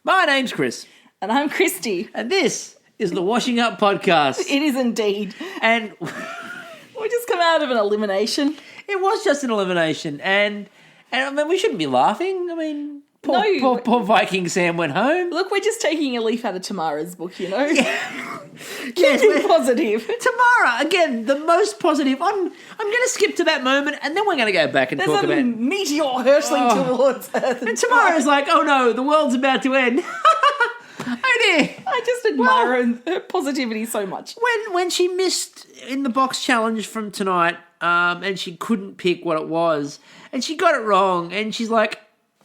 My name's Chris. And I'm Christy. And this is the Washing Up Podcast. It is indeed. And we just come out of an elimination. It was just an elimination. And I mean, we shouldn't be laughing. I mean, poor Viking Sam went home. Look, we're just taking a leaf out of Tamara's book, you know? Yeah. Keeping positive. Tamara, again, the most positive. I'm going to skip to that moment and then we're going to go back and talk about... There's a meteor hurtling towards Earth. And Tamara's like, oh no, the world's about to end. Oh dear. I just admire her positivity so much. When she missed in the box challenge from tonight, and she couldn't pick what it was, and she got it wrong, and she's like,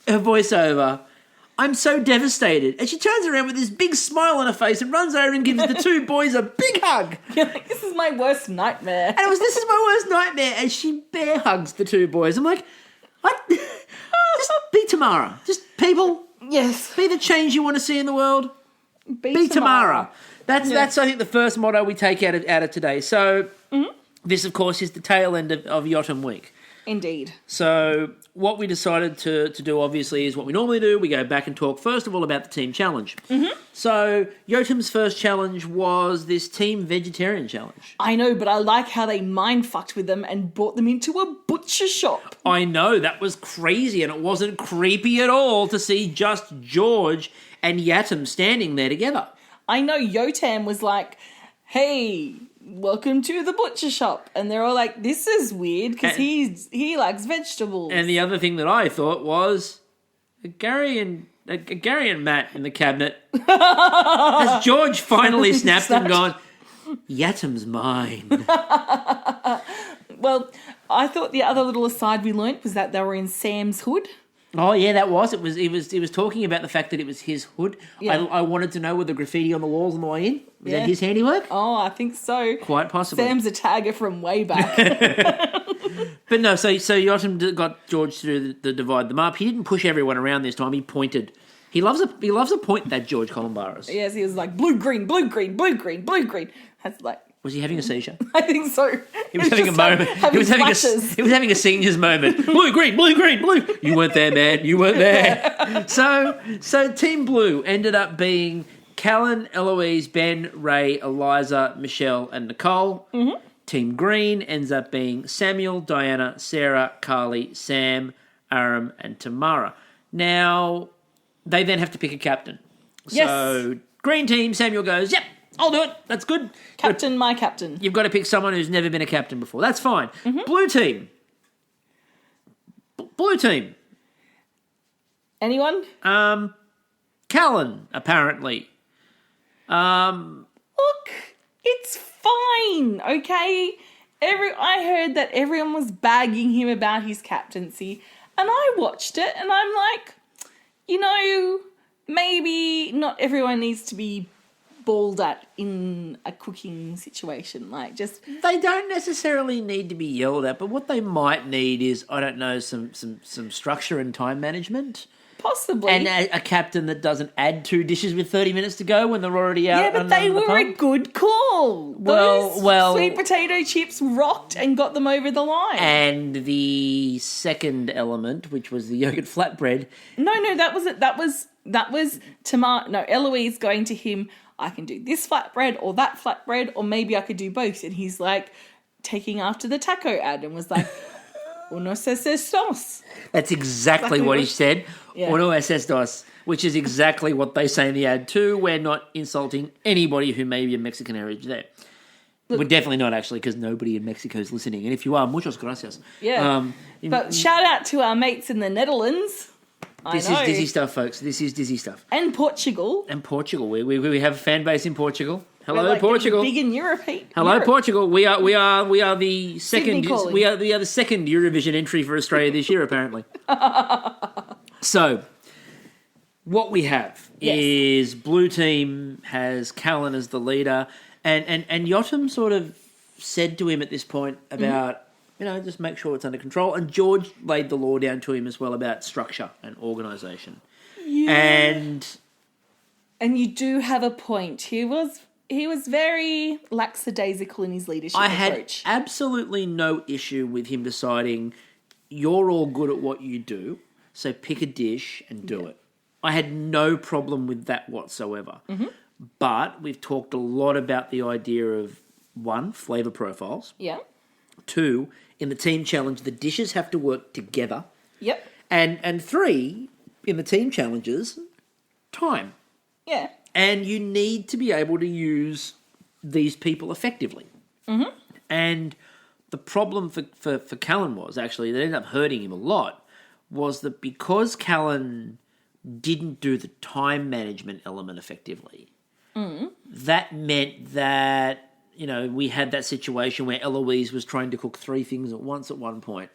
her voiceover, I'm so devastated. And she turns around with this big smile on her face and runs over and gives the two boys a big hug. You're like, this is my worst nightmare. And this is my worst nightmare. And she bear hugs the two boys. I'm like, what? Just be Tamara. Just people. Yes. Be the change you want to see in the world. Be Tamara. That's I think the first motto we take out of today. So this, of course, is the tail end of Yotam week. Indeed. So what we decided to do, obviously, is what we normally do. We go back and talk, first of all, about the team challenge. Mm-hmm. So Yotam's first challenge was this team vegetarian challenge. I know, but I like how they mind-fucked with them and brought them into a butcher shop. I know, that was crazy, and it wasn't creepy at all to see just George and Yotam standing there together. I know Yotam was like, hey, welcome to the butcher shop. And they're all like, this is weird because he likes vegetables. And the other thing that I thought was Gary and Matt in the cabinet. Has George finally snapped and gone, Yotam's mine. Well, I thought the other little aside we learnt was that they were in Sam's hood. Oh yeah, that was. He was talking about the fact that it was his hood. Yeah. I wanted to know, were the graffiti on the walls on the way in? Was that his handiwork? Oh, I think so. Quite possibly. Sam's a tagger from way back. But no, so Yotam got George to divide them up. He didn't push everyone around this time. He pointed. He loves a point, that George Columbaris. Yes, he was like blue green, blue green, blue green, blue green. That's like. Was he having a seizure? I think so. He was having a moment. He was having a senior's moment. Blue, green, blue, green, blue. You weren't there, man. You weren't there. So Team Blue ended up being Callan, Eloise, Ben, Ray, Eliza, Michelle, and Nicole. Mm-hmm. Team Green ends up being Samuel, Diana, Sarah, Carly, Sam, Aram, and Tamara. Now, they then have to pick a captain. Yes. So, Green Team, Samuel goes, yep, I'll do it. That's good. Captain, my captain. You've got to pick someone who's never been a captain before. That's fine. Mm-hmm. Blue team. Anyone? Callan, apparently. Look, it's fine, okay? I heard that everyone was bagging him about his captaincy, and I watched it, and I'm like, you know, maybe not everyone needs to be bawled at in a cooking situation. Like, just... They don't necessarily need to be yelled at, but what they might need is, I don't know, some structure and time management. Possibly. And a captain that doesn't add 2 dishes with 30 minutes to go when they're already out. Yeah, but they were a good call. Well, sweet potato chips rocked and got them over the line. And the second element, which was the yogurt flatbread. No, that was it. That was Tamar. No, Eloise going to him, I can do this flatbread or that flatbread, or maybe I could do both. And he's like taking after the taco ad and was like, uno es dos. That's exactly what he said. Yeah. Uno es dos, which is exactly what they say in the ad too. We're not insulting anybody who may be of Mexican heritage there. Look, we're definitely not, actually, because nobody in Mexico is listening. And if you are, muchas gracias. Yeah. But shout out to our mates in the Netherlands. This is dizzy stuff, folks. This is dizzy stuff. And Portugal. We have a fan base in Portugal. Hello, like Portugal. Big in Europe. Hello, Portugal. We are the second. We are the second Eurovision entry for Australia this year, apparently. So, what we have is Blue Team has Callan as the leader, and Yotam sort of said to him at this point about, just make sure it's under control. And George laid the law down to him as well about structure and organisation. Yeah. And you do have a point. He was very lackadaisical in his leadership approach. I had absolutely no issue with him deciding, you're all good at what you do, so pick a dish and do it. I had no problem with that whatsoever. Mm-hmm. But we've talked a lot about the idea of, 1, flavour profiles. Yeah. 2, in the team challenge, the dishes have to work together. Yep. And 3, in the team challenges, time. Yeah. And you need to be able to use these people effectively. Mm-hmm. And the problem for Callan was, actually, that ended up hurting him a lot, was that because Callan didn't do the time management element effectively, that meant that, we had that situation where Eloise was trying to cook 3 things at once at one point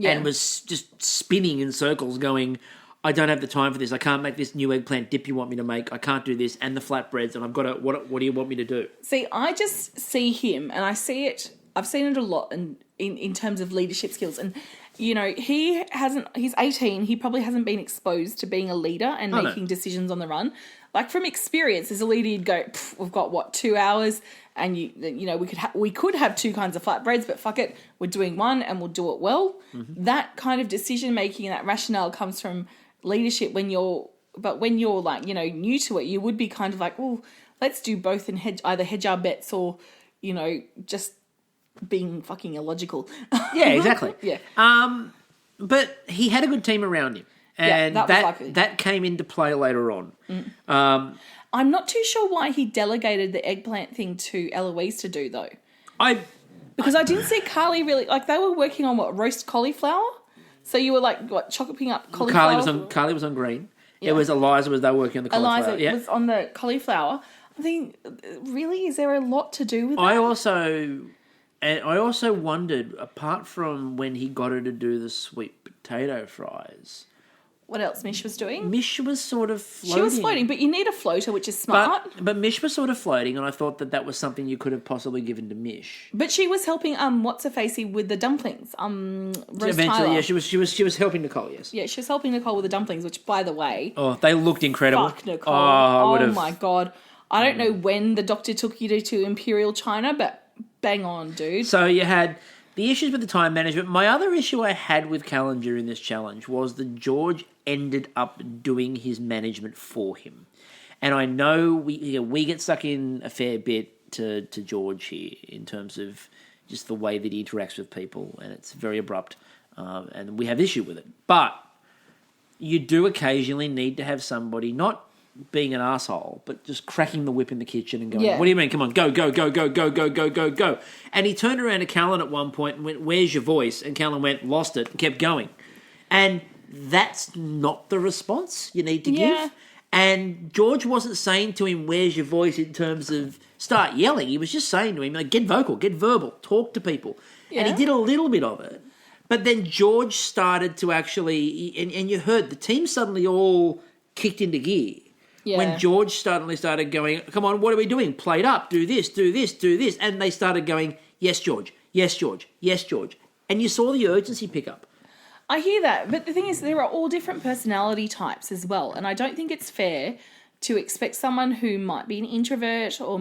and was just spinning in circles going, I don't have the time for this. I can't make this new eggplant dip you want me to make. I can't do this and the flatbreads and I've got to, what do you want me to do? See, I just see him and I've seen it a lot in terms of leadership skills. And, he's 18. He probably hasn't been exposed to being a leader and making decisions on the run. Like from experience, as a leader, you'd go, we've got 2 hours, and we could have 2 kinds of flatbreads, but fuck it, we're doing one and we'll do it well. Mm-hmm. That kind of decision making and that rationale comes from leadership when you're like new to it. You would be kind of like, well, let's do both and either hedge our bets or just being fucking illogical. Yeah, exactly. Yeah. But he had a good team around him. And that came into play later on. I'm not too sure why he delegated the eggplant thing to Eloise to do, though. Because I didn't see Carly really... Like, they were working on, roast cauliflower? So you were, chopping up cauliflower? Carly was on green. Yeah. It was Eliza they were working on the cauliflower. Eliza was on the cauliflower. I think, really, is there a lot to do with that? I also wondered, apart from when he got her to do the sweet potato fries... What else Mish was doing? Mish was sort of floating. She was floating, but you need a floater, which is smart. But Mish was sort of floating, and I thought that was something you could have possibly given to Mish. But she was helping what's-her-facey with the dumplings. Roast Eventually, Tyler. yeah, she was helping Nicole, yes. Yeah, she was helping Nicole with the dumplings, which, by the way... Oh, they looked incredible. Fuck Nicole. Oh my God. I don't know when the doctor took you to Imperial China, but bang on, dude. So you had... The issues with the time management. My other issue I had with Callan during this challenge was that George ended up doing his management for him. And I know we get stuck in a fair bit to George here in terms of just the way that he interacts with people, and it's very abrupt, and we have issue with it. But you do occasionally need to have somebody not being an asshole, but just cracking the whip in the kitchen and going, What do you mean? Come on, go, go, go, go, go, go, go, go, go. And he turned around to Callan at one point and went, where's your voice? And Callan went, lost it, and kept going. And that's not the response you need to give. And George wasn't saying to him, where's your voice, in terms of start yelling. He was just saying to him, get vocal, get verbal, talk to people. Yeah. And he did a little bit of it. But then George started to actually, and you heard the team suddenly all kicked into gear. Yeah. When George suddenly started going, come on, what are we doing? Play it up, do this, do this, do this. And they started going, yes, George, yes, George, yes, George. And you saw the urgency pick up. I hear that. But the thing is, there are all different personality types as well. And I don't think it's fair to expect someone who might be an introvert or,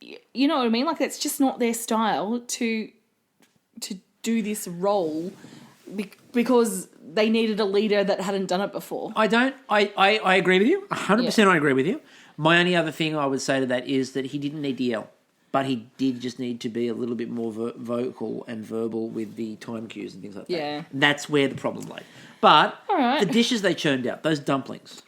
you know what I mean? Like, that's just not their style to do this role because they needed a leader that hadn't done it before. I agree with you. 100% I agree with you. My only other thing I would say to that is that he didn't need to yell, but he did just need to be a little bit more vocal and verbal with the time cues and things like that. Yeah. And that's where the problem lay. But the dishes they churned out, those dumplings.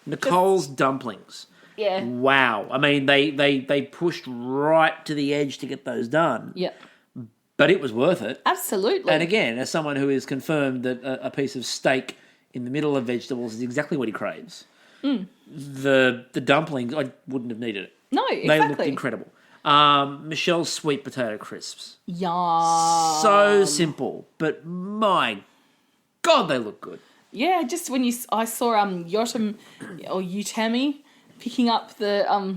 Nicole's dumplings. Yeah. Wow. I mean, they pushed right to the edge to get those done. Yeah. But it was worth it. Absolutely. And again, as someone who is confirmed that a piece of steak in the middle of vegetables is exactly what he craves, the dumplings, I wouldn't have needed it. No, exactly. They looked incredible. Michelle's sweet potato crisps. Yum. So simple, but my God, they look good. Yeah, just when I saw Yotam or Yutami picking up the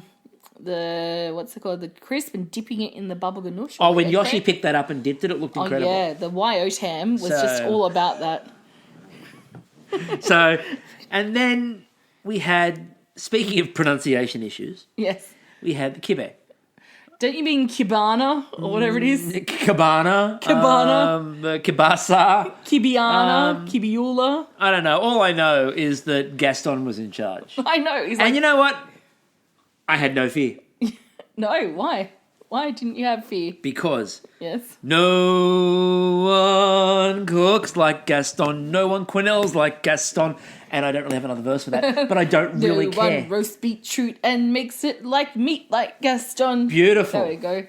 what's it called, the crisp, and dipping it in the baba ganoush. Oh, when Yoshi picked that up and dipped it, it looked incredible. Oh yeah, the Yotam was just all about that. So, and then we had, speaking of pronunciation issues, yes, we had the kibbeh. Don't you mean Kibana or whatever it is? Cabana. Cabana. Kibasa. Kibiana. Kibiula. I don't know. All I know is that Gaston was in charge. I know. He's And you know what? I had no fear. No, why? Why didn't you have fear? Because Yes. no one cooks like Gaston. No one quenelles like Gaston. And I don't really have another verse for that, but I don't really No care. one roast beetroot and makes it like meat like Gaston. Beautiful. There we go.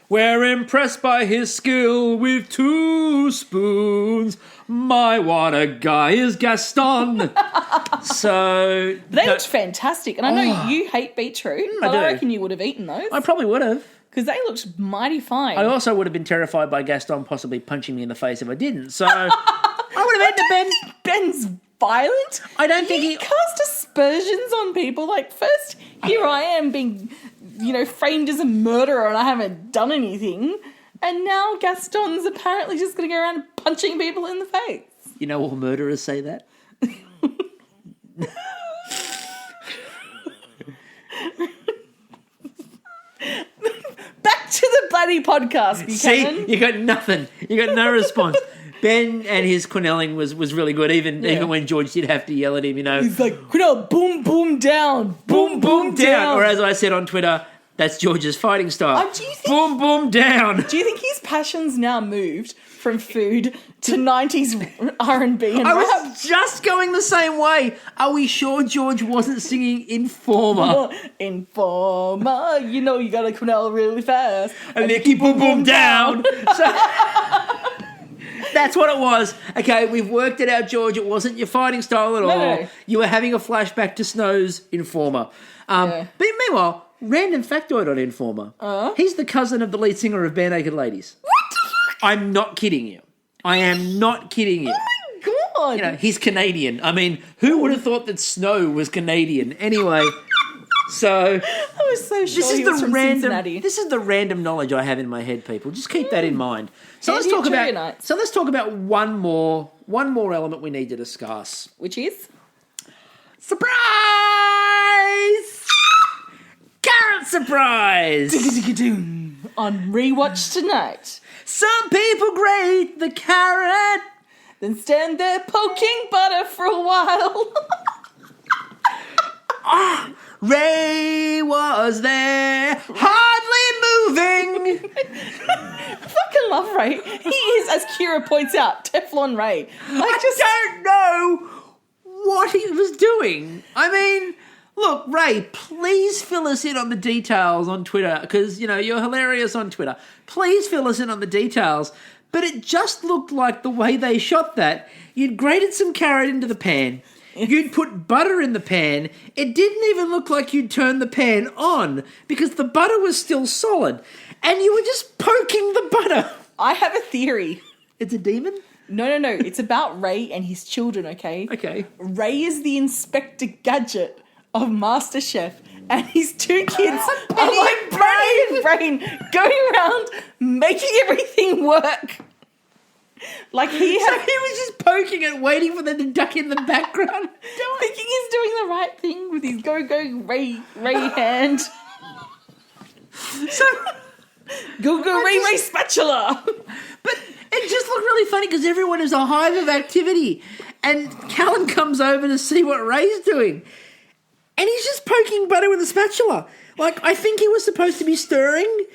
We're impressed by his skill with 2 spoons. My, what a guy is Gaston. So... They looked fantastic. And I know you hate beetroot, but do. I reckon you would have eaten those. I probably would have. Because they looked mighty fine. I also would have been terrified by Gaston possibly punching me in the face if I didn't. So I would have had to Ben's violent. I don't think he cast aspersions on people. Like, first, here I am being, framed as a murderer and I haven't done anything. And now Gaston's apparently just going to go around punching people in the face. You know all murderers say that? Back to the bloody podcast, Buchanan. See, you got nothing. You got no response. Ben and his quenelling was really good, even when George did have to yell at him, He's like, Quenelle, boom, boom, down. Boom, boom, down. Or as I said on Twitter, that's George's fighting style. Do you think, boom, boom, down. Do you think his passion's now moved from food to 90s R&B and I rap? was just going the same way. Are we sure George wasn't singing Informer? Informer, you gotta Quenelle really fast. And Nicky boom, boom, down. That's what it was. Okay, we've worked it out, George. It wasn't your fighting style at all. No. You were having a flashback to Snow's Informer. But meanwhile, random factoid on Informer. He's the cousin of the lead singer of Bare Naked Ladies. What the fuck? I'm not kidding you. I am not kidding you. Oh my God. He's Canadian. I mean, who would have thought that Snow was Canadian? Anyway, so... I was so sure he was from Cincinnati. This is the random knowledge I have in my head, people. Just keep that in mind. So let's talk about one more element we need to discuss. Which is? Surprise! Carrot surprise! On rewatch tonight. Some people grate the carrot, then stand there poking butter for a while. Ray was there, hardly moving. I fucking love Ray. He is, as Kira points out, Teflon Ray. I don't know what he was doing. I mean, look, Ray, please fill us in on the details on Twitter, because, you're hilarious on Twitter. Please fill us in on the details. But it just looked like the way they shot that, you'd grated some carrot into the pan, you'd put butter in the pan, it didn't even look like you'd turned the pan on, because the butter was still solid, and you were just poking the butter. I have a theory. It's a demon? No. It's about Ray and his children, okay? Okay. Ray is the Inspector Gadget of MasterChef, and his 2 kids are like Penny and Brain going around making everything work. Like he was just poking it, waiting for them to duck in the background. Thinking he's doing the right thing with his go Ray hand. So go Ray spatula. But it just looked really funny because everyone is a hive of activity, and Callan comes over to see what Ray's doing, and he's just poking butter with a spatula. Like, I think he was supposed to be stirring,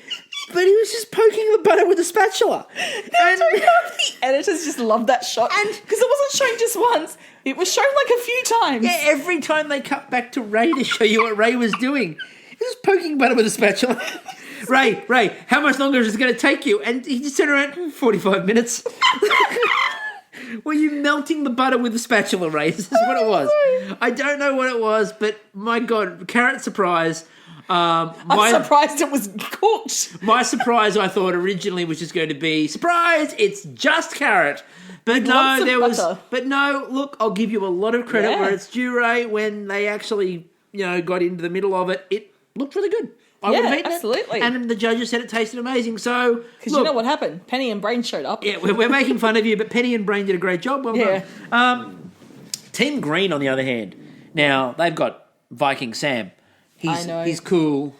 but he was just poking the butter with a spatula. And I don't know if the editors just loved that shot. And because it wasn't shown just once, it was shown like a few times. Yeah, every time they cut back to Ray to show you what Ray was doing, he was poking butter with a spatula. Ray, how much longer is it going to take you? And he just turned around, 45 minutes. Were you melting the butter with a spatula, Ray? This is what it was. I don't know what it was, but my God, carrot surprise. I'm surprised it was cooked. My surprise, I thought originally was just going to be surprise. It's just carrot, but no, there was. But no, look, I'll give you a lot of credit where it's due, Ray. When they actually, got into the middle of it, it looked really good. I would have eaten absolutely. it. And the judges said it tasted amazing. So, because you know what happened? Penny and Brain showed up. Yeah, we're making fun of you, but Penny and Brain did a great job. Well done. Team Green, on the other hand, now they've got Viking Sam. He's cool.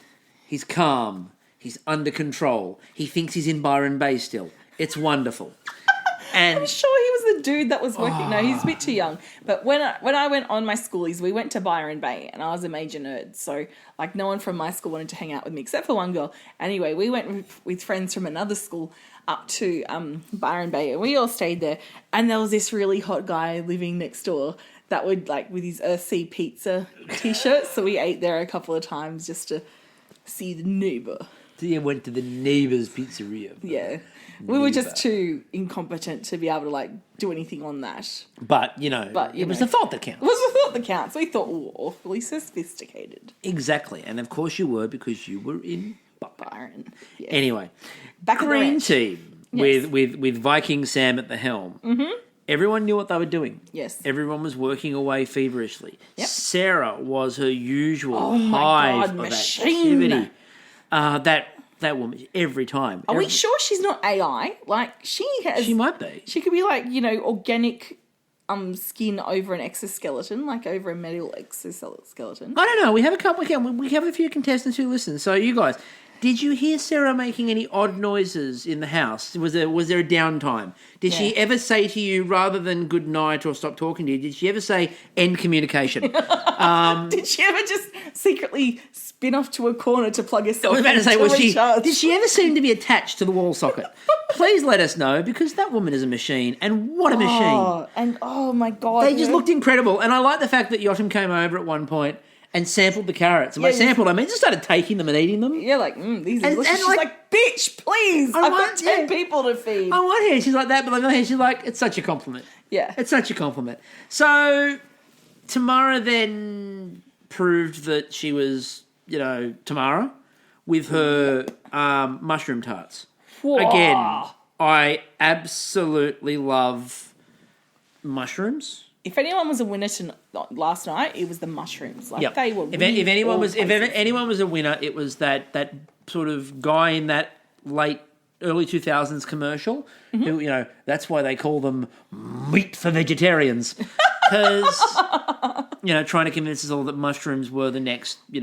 He's calm. He's under control. He thinks he's in Byron Bay still. It's wonderful. And I'm sure he was the dude that was working. No, he's a bit too young. But when I went on my schoolies, we went to Byron Bay, and I was a major nerd. So, like, no one from my school wanted to hang out with me except for one girl. Anyway, we went with friends from another school up to Byron Bay, and we all stayed there. And there was this really hot guy living next door that would, like, with his Earthsea Pizza T-shirt. So we ate there a couple of times just to see the neighbour. So you went to the neighbour's pizzeria. Yeah. We were just too incompetent to be able to, like, do anything on that. But, it was the thought that counts. It was the thought that counts. We thought, awfully sophisticated. Exactly. And, of course, you were because you were in Byron. Yes. Anyway. Back Green team with Viking Sam at the helm. Mm-hmm. Everyone knew what they were doing. Yes. Everyone was working away feverishly. Yep. Sarah was her usual hive of activity. That woman, every time. Are we sure she's not AI? Like, she might be. She could be like, organic skin over an exoskeleton, like over a metal exoskeleton. I don't know. We have a few contestants who listen. So you guys, did you hear Sarah making any odd noises in the house? Was there a downtime? Did she ever say to you, rather than good night or stop talking to you, did she ever say end communication? Did she ever just secretly spin off to a corner to plug herself? I was about to say, did she ever seem to be attached to the wall socket? Please let us know, because that woman is a machine, and what a machine! And oh my God, they just looked incredible. And I like the fact that Yotam came over at one point and sampled the carrots. And by sampled, I mean just started taking them and eating them. Yeah, like, these are delicious. She's like, bitch, please, I've got 10 people to feed. On one hand, she's like that, but on the other hand, she's like, it's such a compliment. Yeah. It's such a compliment. So, Tamara then proved that she was, Tamara, with her mushroom tarts. Whoa. Again, I absolutely love mushrooms. If anyone was a winner last night, it was the mushrooms. Like, they were. If anyone was a winner, it was that sort of guy in that early 2000s commercial. Mm-hmm. Who, that's why they call them meat for vegetarians, because trying to convince us all that mushrooms were the next meat.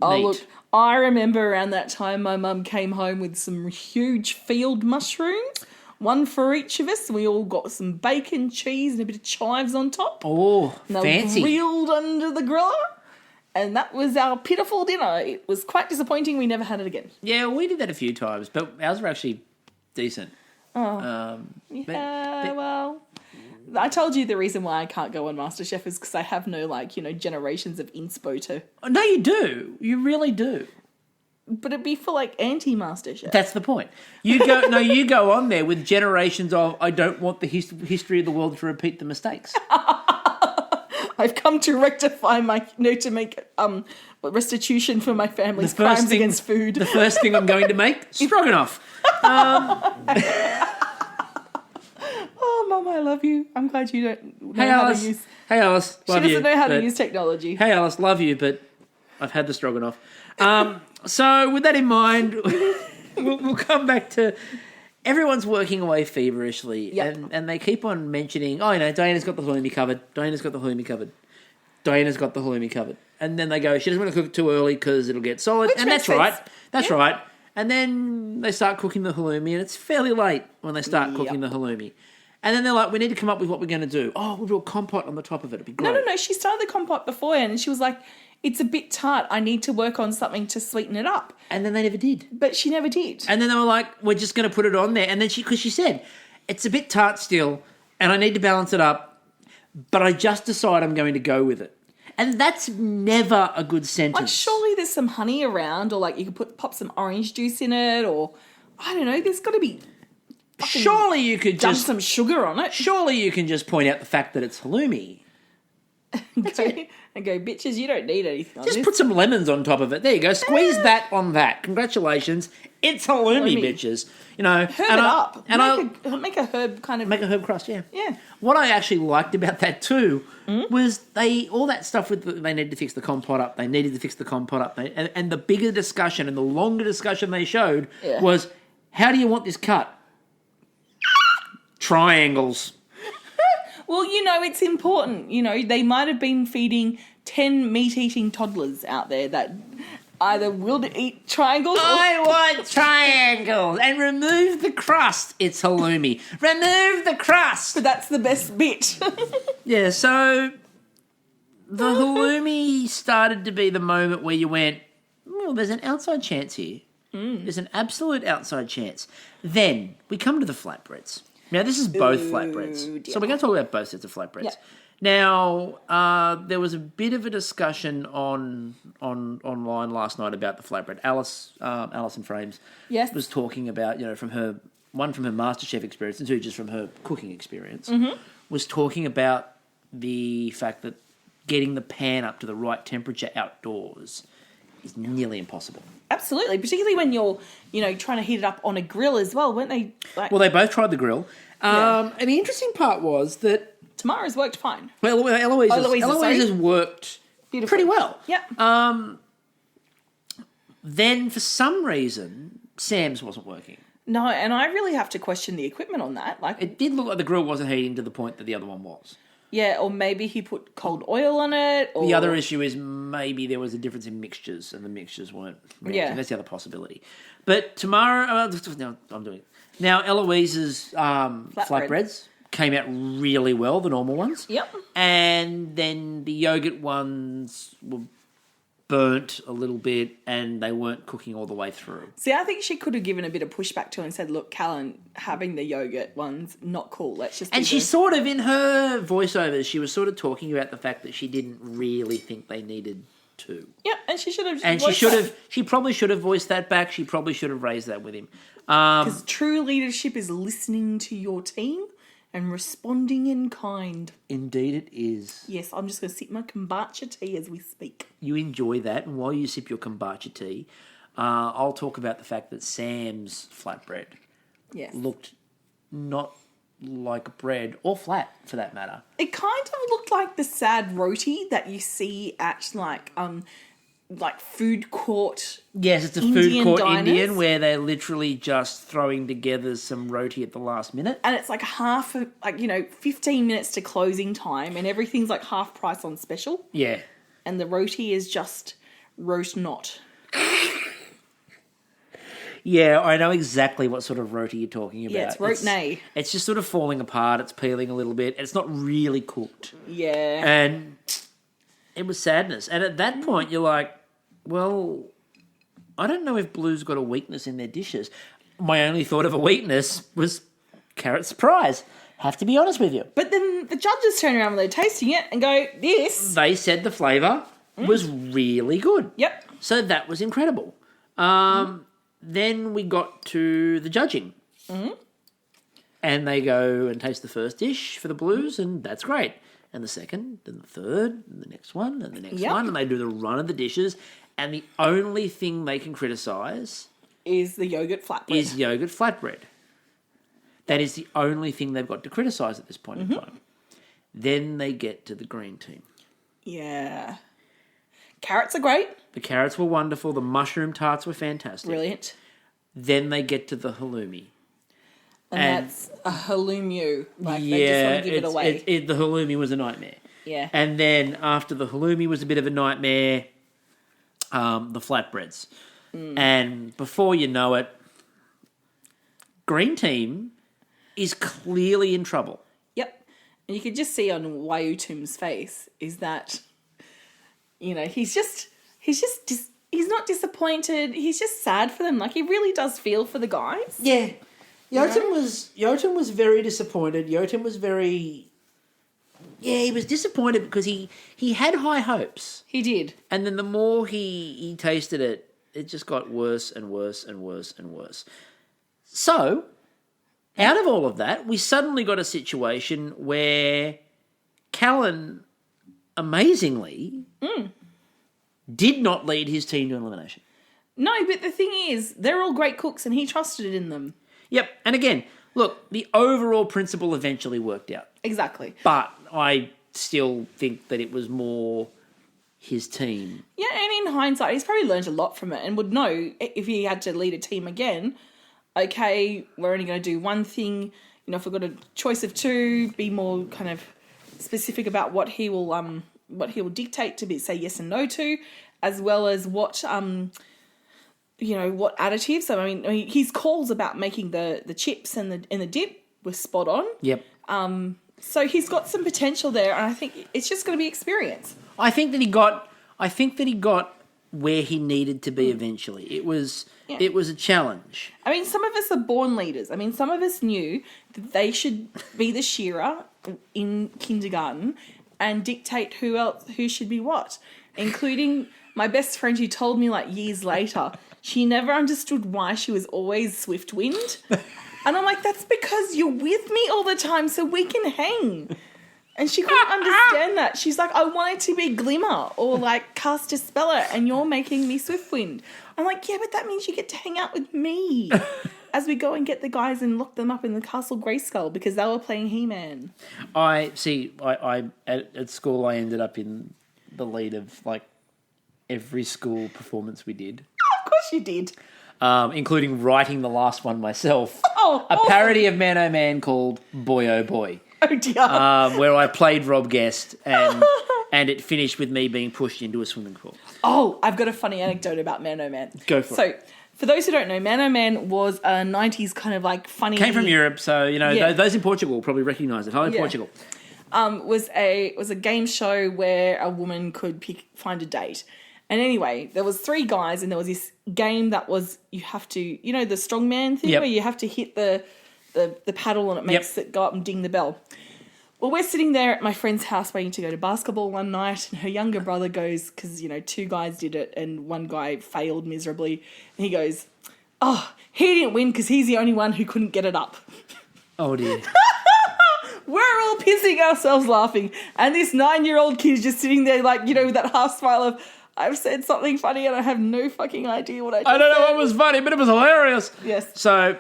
Look, I remember around that time my mum came home with some huge field mushrooms. One for each of us. We all got some bacon, cheese, and a bit of chives on top. Oh, and fancy. They were grilled under the griller. And that was our pitiful dinner. It was quite disappointing. We never had it again. Yeah, we did that a few times, but ours were actually decent. Oh. Well, I told you the reason why I can't go on MasterChef is because I have no, generations of inspo to... No, you do. You really do. But it'd be for, anti-MasterChef. That's the point. You go on there with generations of, I don't want the history of the world to repeat the mistakes. I've come to rectify to make restitution for my family's crimes against food. The first thing I'm going to make, stroganoff. Oh, Mum, I love you. I'm glad you don't know how to use... Hey, Alice, love you. She doesn't know how to use technology. Hey, Alice, love you, but I've had the stroganoff. So with that in mind, we'll come back to everyone's working away feverishly, and they keep on mentioning, Diana's got the halloumi covered. Diana's got the halloumi covered. Diana's got the halloumi covered. And then they go, she doesn't want to cook it too early because it'll get solid. And that's right. That's right. And then they start cooking the halloumi, and it's fairly late when they start cooking the halloumi. And then they're like, we need to come up with what we're going to do. Oh, we'll do a compote on the top of it. It'd be great. No. She started the compote beforehand, and she was like, it's a bit tart. I need to work on something to sweeten it up. And then they never did. But she never did. And then they were like, we're just going to put it on there. And then because she said, it's a bit tart still, and I need to balance it up, but I just decide I'm going to go with it. And that's never a good sentence. Surely there's some honey around, or you could pop some orange juice in it, or I don't know, there's got to be... Surely you could dump some sugar on it. Surely you can just point out the fact that it's halloumi. And go, bitches, you don't need anything on just this. Put some lemons on top of it. There you go. Squeeze that on that. Congratulations. It's halloumi, bitches. Herb it up. And make a herb kind of... Make a herb crust, yeah. Yeah. What I actually liked about that too was all that stuff with they needed to fix the compote up. They needed to fix the compote up. And the bigger discussion and the longer discussion they showed was, how do you want this cut? Triangles. Well, it's important. They might have been feeding 10 meat-eating toddlers out there that either will to eat triangles or... I want triangles and remove the crust. It's halloumi. Remove the crust. But that's the best bit. Yeah, so the halloumi started to be the moment where you went, well, there's an outside chance here. There's an absolute outside chance. Then we come to the flatbreads. Now, this is both flatbreads. Dear. So we're going to talk about both sets of flatbreads. Yep. Now, there was a bit of a discussion online last night about the flatbread. Alison Frames Yes. was talking about, from her MasterChef experience and two just from her cooking experience, was talking about the fact that getting the pan up to the right temperature outdoors is nearly impossible. Absolutely, particularly when you're, trying to heat it up on a grill as well, weren't they? Well, they both tried the grill. And the interesting part was that... Tamara's worked fine. Well, Eloise's worked pretty well. Yep. Then, for some reason, Sam's wasn't working. No, and I really have to question the equipment on that. It did look like the grill wasn't heating to the point that the other one was. Yeah, or maybe he put cold oil on it. Or... The other issue is maybe there was a difference in mixtures and the mixtures weren't reacting. Yeah. That's the other possibility. But Tamara... no, I'm doing it. Now, Eloise's flatbreads came out really well, the normal ones. Yep. And then the yogurt ones were burnt a little bit and they weren't cooking all the way through. See, I think she could have given a bit of pushback to her and said, look, Callan, having the yogurt ones, not cool. Let's just... And she sort of, in her voiceovers, she was sort of talking about the fact that she didn't really think they needed to. Yeah, and she should have... And she probably should have voiced that back. She probably should have raised that with him. Because true leadership is listening to your team and responding in kind. Indeed it is. Yes, I'm just going to sip my kombucha tea as we speak. You enjoy that, and while you sip your kombucha tea, I'll talk about the fact that Sam's flatbread looked not like bread, or flat for that matter. It kind of looked like the sad roti that you see at like food court. Yes, it's a Indian food court diners. Indian where they're literally just throwing together some roti at the last minute. And it's like 15 minutes to closing time and everything's like half price on special. Yeah. And the roti is just roast not. Yeah, I know exactly what sort of roti you're talking about. Yeah, it's rotnay. It's just sort of falling apart. It's peeling a little bit. It's not really cooked. Yeah. And it was sadness. And at that point, you're like, well, I don't know if Blue's got a weakness in their dishes. My only thought of a weakness was carrot surprise. Have to be honest with you. But then the judges turn around when they're tasting it and go, this. They said the flavour was really good. Yep. So that was incredible. Then we got to the judging. And they go and taste the first dish for the Blues, and that's great. And the second, and the third, and the next one, and the next one. And they do the run of the dishes. And the only thing they can criticise is the yogurt flatbread. That is the only thing they've got to criticise at this point in time. Then they get to the green team. Yeah. Carrots are great. The carrots were wonderful. The mushroom tarts were fantastic. Brilliant. Then they get to the halloumi. And that's a halloumi. Like, they just want to give it away. The halloumi was a nightmare. Yeah. And then after the halloumi was a bit of a nightmare, the flatbreads. And before you know it, green team is clearly in trouble. Yep. And you could just see on Yotam's face is that, he's not disappointed. He's just sad for them. Like, he really does feel for the guys. Yeah. Yotam was very disappointed. Yotam was he was disappointed because he had high hopes. He did. And then the more he tasted it, it just got worse and worse and worse and worse. So, out of all of that, we suddenly got a situation where Callan, amazingly, did not lead his team to elimination. No, but the thing is, they're all great cooks and he trusted in them. Yep. And again, look, the overall principle eventually worked out. Exactly. But I still think that it was more his team. Yeah, and in hindsight, he's probably learned a lot from it and would know if he had to lead a team again, okay, we're only going to do one thing. If we've got a choice of two, be more kind of specific about what he will he'll dictate to say yes and no to, as well as what what additives. So I mean, his calls about making the chips and the dip were spot on. Yep. So he's got some potential there, and I think it's just going to be experience. I think that he got where he needed to be eventually. It was a challenge. I mean, some of us are born leaders. I mean, some of us knew that they should be the shearer in kindergarten and dictate who should be what, including my best friend who told me like years later she never understood why she was always swift wind. And I'm like, that's because you're with me all the time so we can hang. And she couldn't understand that. She's like, I wanted to be Glimmer or like Caster Speller and you're making me Swiftwind. I'm like, yeah, but that means you get to hang out with me as we go and get the guys and lock them up in the Castle Grayskull because they were playing He-Man. I at school I ended up in the lead of like every school performance we did. Of course you did. Including writing the last one myself. Oh, a awesome. parody of Man Oh Man called Boy Oh Boy. Oh dear. Where I played Rob Guest and it finished with me being pushed into a swimming pool. Oh, I've got a funny anecdote about Man Oh Man. Go for it. So, for those who don't know, Man Oh Man was a 90s kind of like funny... Came from Europe, so, those in Portugal will probably recognise it. Hi, Portugal. Was a game show where a woman could find a date. And anyway, there was 3 guys and there was this game that was, you have to, the strongman thing where you have to hit the paddle and it makes it go up and ding the bell. Well, we're sitting there at my friend's house waiting to go to basketball one night and her younger brother goes, because, 2 guys did it and one guy failed miserably. And he goes, oh, he didn't win because he's the only one who couldn't get it up. Oh, dear. We're all pissing ourselves laughing. And this 9-year-old kid is just sitting there like, with that half smile of, I've said something funny and I have no fucking idea what I just said. I don't know what was funny, but it was hilarious. Yes. So...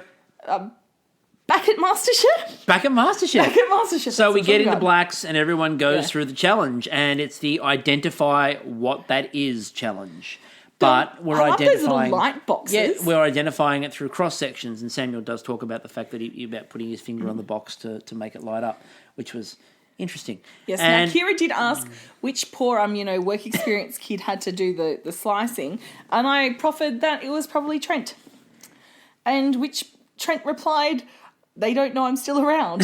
Back at MasterChef. So we get into blacks and everyone goes through the challenge and it's the identify what that is challenge. But we're identifying those little light boxes. Yeah, we're identifying it through cross sections and Samuel does talk about the fact that about putting his finger on the box to make it light up, which was interesting. Yes, and now Kira did ask which poor work experience kid had to do the slicing, and I proffered that it was probably Trent. And which Trent replied, they don't know I'm still around.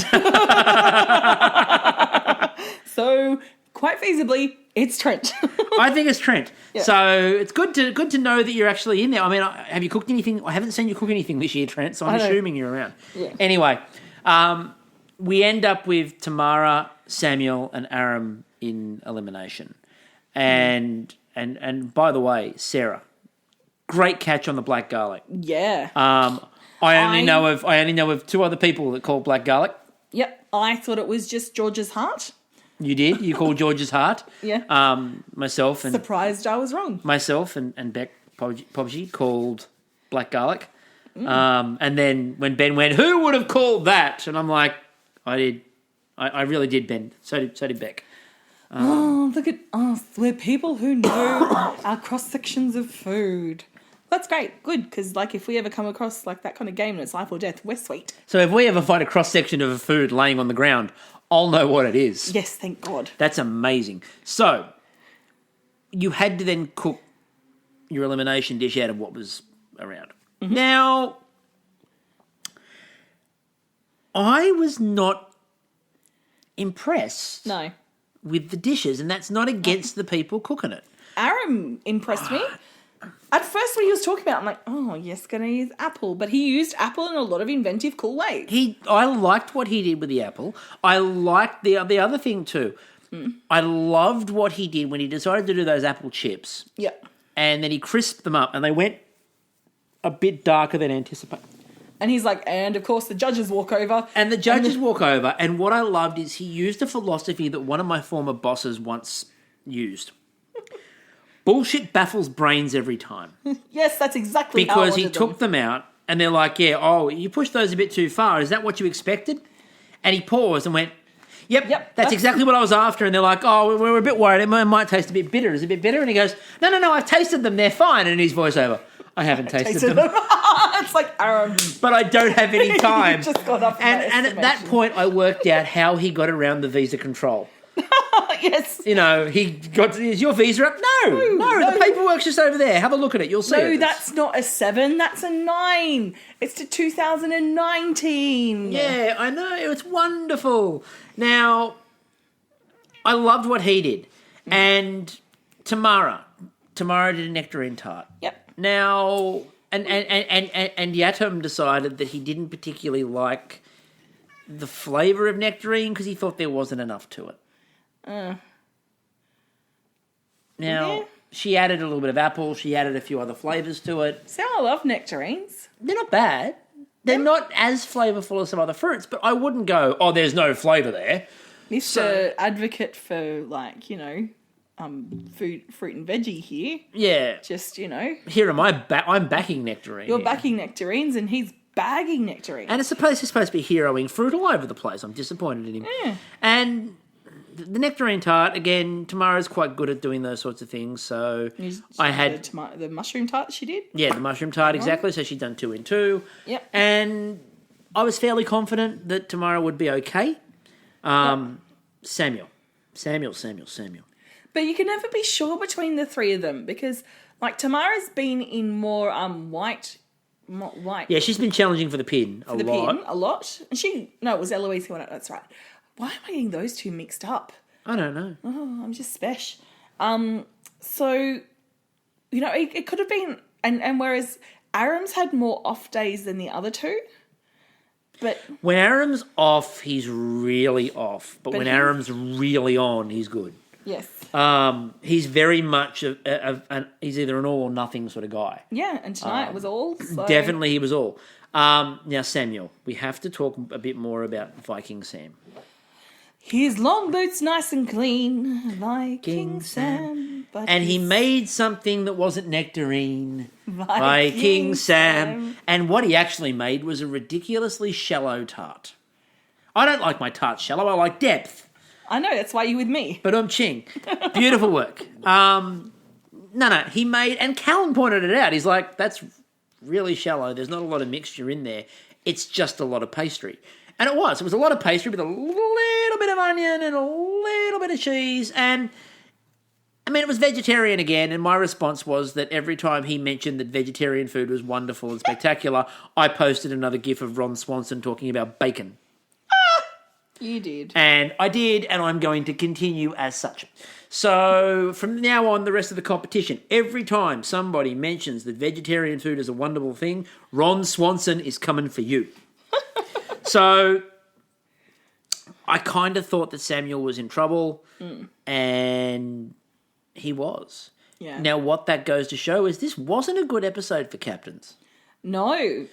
So, quite feasibly, it's Trent. I think it's Trent. Yeah. So it's good to know that you're actually in there. I mean, have you cooked anything? I haven't seen you cook anything this year, Trent, so I'm assuming you're around. Yeah. Anyway, we end up with Tamara, Samuel, and Aram in elimination. And by the way, Sarah, great catch on the black garlic. Yeah. I only know of 2 other people that call black garlic. Yep. I thought it was just George's heart. You did? You called George's heart? Yeah. Myself and... Surprised I was wrong. Myself and Beck Pobji called black garlic. And then when Ben went, who would have called that? And I'm like, I did. I really did, Ben. So did Beck. Look at us. We're people who know our cross-sections of food. That's great. Good, because if we ever come across that kind of game and it's life or death, we're sweet. So if we ever find a cross-section of a food laying on the ground, I'll know what it is. Yes, thank God. That's amazing. So you had to then cook your elimination dish out of what was around. Mm-hmm. Now, I was not impressed with the dishes, and that's not against the people cooking it. Aram impressed me. At first, when he was talking about it, I'm like, oh, yes, going to use apple. But he used apple in a lot of inventive, cool ways. I liked what he did with the apple. I liked the other thing too. I loved what he did when he decided to do those apple chips. Yeah. And then he crisped them up, and they went a bit darker than anticipated. And he's like, and of course the judges walk over. And the judges walk over. And what I loved is he used a philosophy that one of my former bosses once used. Bullshit baffles brains every time. Yes, that's exactly how I Because he took them out and they're like, you pushed those a bit too far. Is that what you expected? And he paused and went, yep, that's exactly what I was after. And they're like, we're a bit worried. It might taste a bit bitter. Is it a bit bitter? And he goes, no, I've tasted them. They're fine. And his voiceover, I haven't tasted them. It's like, Aaron. But I don't have any time. Just got off and at that point, I worked out how he got around the visa control. Yes. Is your visa up? No, the paperwork's just over there. Have a look at it. You'll see it. No, that's not a 7. That's a 9. It's to 2019. Yeah, I know. It's wonderful. Now, I loved what he did. And Tamara did a nectarine tart. Yep. Now, and Yotam decided that he didn't particularly like the flavour of nectarine because he thought there wasn't enough to it. Now, she added a little bit of apple. She added a few other flavours to it. So I love nectarines. They're not bad. They're not as flavourful as some other fruits, but I wouldn't go, oh, there's no flavour there. Mr. Advocate for, fruit and veggie here. Yeah. Just, Here am I, I'm backing nectarine. You're backing nectarines and he's bagging nectarines. And he's supposed to be heroing fruit all over the place. I'm disappointed in him. Yeah. And the nectarine tart, again, Tamara's quite good at doing those sorts of things. So I had the mushroom tart she did. Yeah, the mushroom tart, exactly. So she'd done 2 in 2. Yep. And I was fairly confident that Tamara would be okay. Samuel. But you can never be sure between the 3 of them because, Tamara's been in more white. Yeah, she's been challenging for the pin a lot. And it was Eloise who won it. That's right. Why am I getting those 2 mixed up? I don't know. Oh, I'm just spesh. So, it could have been, and whereas Aram's had more off days than the other 2, but when Aram's off, he's really off. But when Aram's really on, he's good. Yes. He's very much he's either an all or nothing sort of guy. Yeah, and tonight it was all. So. Definitely he was all. Now, Samuel, we have to talk a bit more about Viking Sam. His long boots nice and clean, Viking Sam. And he made something that wasn't nectarine. Viking Sam. And what he actually made was a ridiculously shallow tart. I don't like my tarts shallow, I like depth. I know, that's why you're with me. But ching. Beautiful work. He made, and Callan pointed it out, he's like, that's really shallow, there's not a lot of mixture in there, it's just a lot of pastry. And it was a lot of pastry with a little bit of onion and a little bit of cheese, and it was vegetarian again, and my response was that every time he mentioned that vegetarian food was wonderful and spectacular, I posted another gif of Ron Swanson talking about bacon. You did. And I did, and I'm going to continue as such. So from now on, the rest of the competition, every time somebody mentions that vegetarian food is a wonderful thing, Ron Swanson is coming for you. So I kind of thought that Samuel was in trouble, and he was. Yeah. Now, what that goes to show is this wasn't a good episode for captains. No.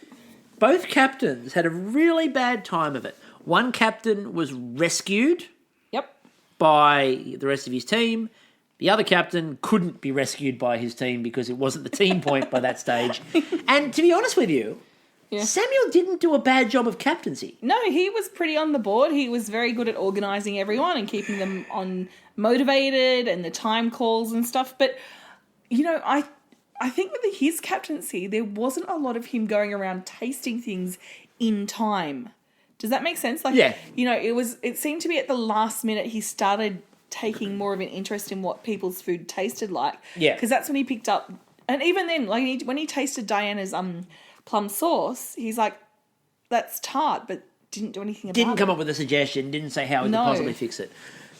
Both captains had a really bad time of it. One captain was rescued by the rest of his team. The other captain couldn't be rescued by his team because it wasn't the team point by that stage. And to be honest with you, Samuel didn't do a bad job of captaincy. No, he was pretty on the board. He was very good at organising everyone and keeping them motivated and the time calls and stuff. But, I think with his captaincy, there wasn't a lot of him going around tasting things in time. Does that make sense? It seemed to be at the last minute he started taking more of an interest in what people's food tasted like. Yeah. Because that's when he picked up, and even then, when he tasted Diana's plum sauce, he's like, that's tart, but didn't do anything about it. Didn't come up with a suggestion, didn't say how he could possibly fix it.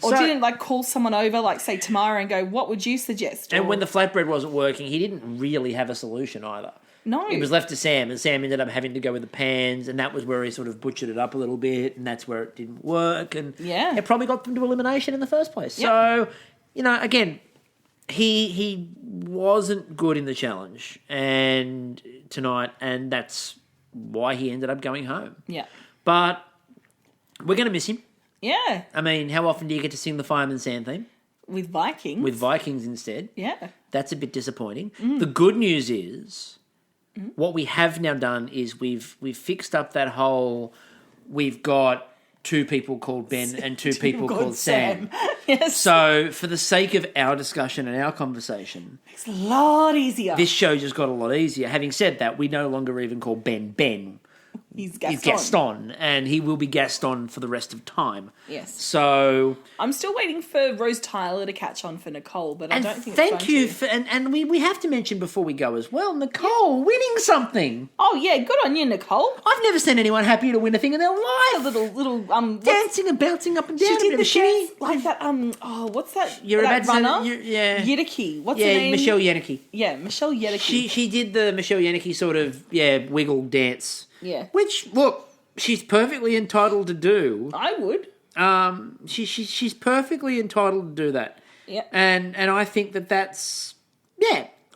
Or didn't call someone over, say Tamara, and go, what would you suggest? And when the flatbread wasn't working, he didn't really have a solution either. No. It was left to Sam, and Sam ended up having to go with the pans, and that was where he sort of butchered it up a little bit, and that's where it didn't work, and it probably got them to elimination in the first place. Yep. So, again, he wasn't good in the challenge and tonight, and that's why he ended up going home. Yeah. But we're going to miss him. Yeah. How often do you get to sing the Fireman Sam theme? With Vikings. With Vikings instead. Yeah. That's a bit disappointing. The good news is what we have now done is we've fixed up that whole, we've got 2 people called Ben and 2 people called Sam. Yes. So for the sake of our discussion and our conversation, it's a lot easier. This show just got a lot easier. Having said that, we no longer even call Ben Ben. He's Gaston. is Gaston, and he will be Gaston for the rest of time. Yes. So I'm still waiting for Rose Tyler to catch on for Nicole, but I don't think thank it's you to. for, and we have to mention before we go as well, Nicole winning something. Oh yeah, good on you, Nicole. I've never seen anyone happier to win a thing in their life. A little dancing and bouncing up and down. She did the shimmy. dance like that. What's that? You're that about runner? yeah. Yiddicky. What's her name? Michelle Yenike. Yeah, Michelle Yedicke. She did the Michelle Yenike sort of wiggle dance. Yeah. Which look, she's perfectly entitled to do. I would. She's perfectly entitled to do that. Yeah. And I think that's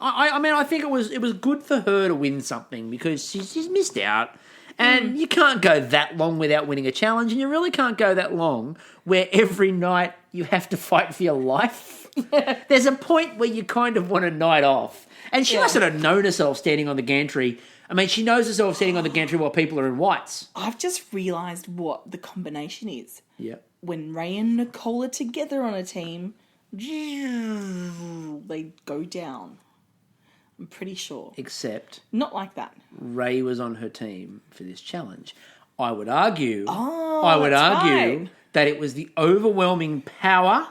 I mean I think it was good for her to win something because she's missed out. And you can't go that long without winning a challenge, and you really can't go that long where every night you have to fight for your life. There's a point where you kind of want a night off. And she must have known herself standing on the gantry. I mean, she knows herself standing on the gantry while people are in whites. I've just realised what the combination is. Yeah. When Ray and Nicole are together on a team, they go down. I'm pretty sure. Except not like that. Ray was on her team for this challenge. I would argue right. that it was the overwhelming power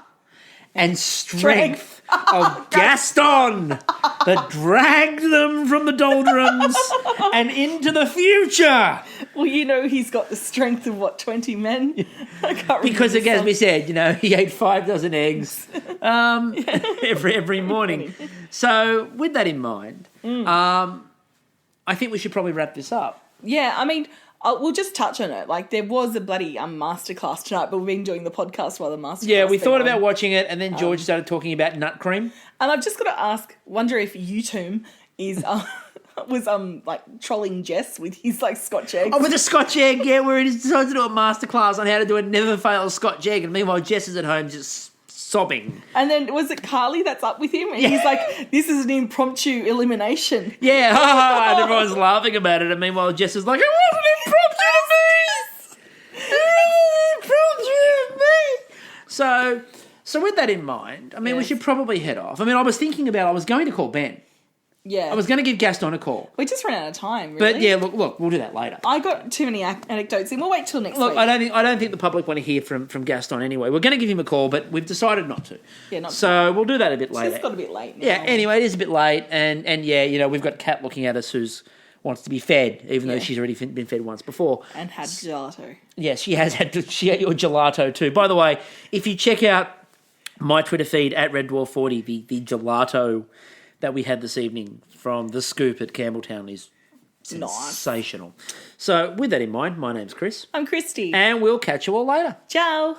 and strength of Gaston that dragged them from the doldrums and into the future. Well, he's got the strength of 20 men? I can't remember. Because, again, as we said, he ate 5 dozen eggs every morning. So, with that in mind, I think we should probably wrap this up. Yeah, I mean, we'll just touch on it. Like, there was a bloody masterclass tonight, but we've been doing the podcast while the masterclass. Yeah, we thought about watching it, and then George started talking about nut cream. And I've just got to wonder if Yotam is was trolling Jess with his Scotch egg. Oh, with a Scotch egg, yeah, where he decided to do a masterclass on how to do a never fail Scotch egg, and meanwhile Jess is at home just sobbing. And then was it Carly that's up with him? And he's like, "This is an impromptu elimination." Yeah, and everyone's laughing about it, and meanwhile Jess is like, "It wasn't impromptu to me. It wasn't impromptu to me." So with that in mind, I mean, we should probably head off. I mean, I was going to call Ben. Yeah. I was going to give Gaston a call. We just ran out of time, really. But yeah, look, we'll do that later. I got too many anecdotes and we'll wait till next week. Look, I don't think the public want to hear from Gaston anyway. We're going to give him a call, but we've decided not to. Yeah, not So we'll do that a bit later. It's got a bit late now. Yeah, anyway, it is a bit late, and we've got Kat looking at us who's wants to be fed, even though she's already been fed once before. And had gelato. Yes, she ate your gelato too. By the way, if you check out my Twitter feed at RedDwarf40, the gelato that we had this evening from The Scoop at Campbelltown is sensational. So with that in mind, my name's Chris. I'm Christy. And we'll catch you all later. Ciao.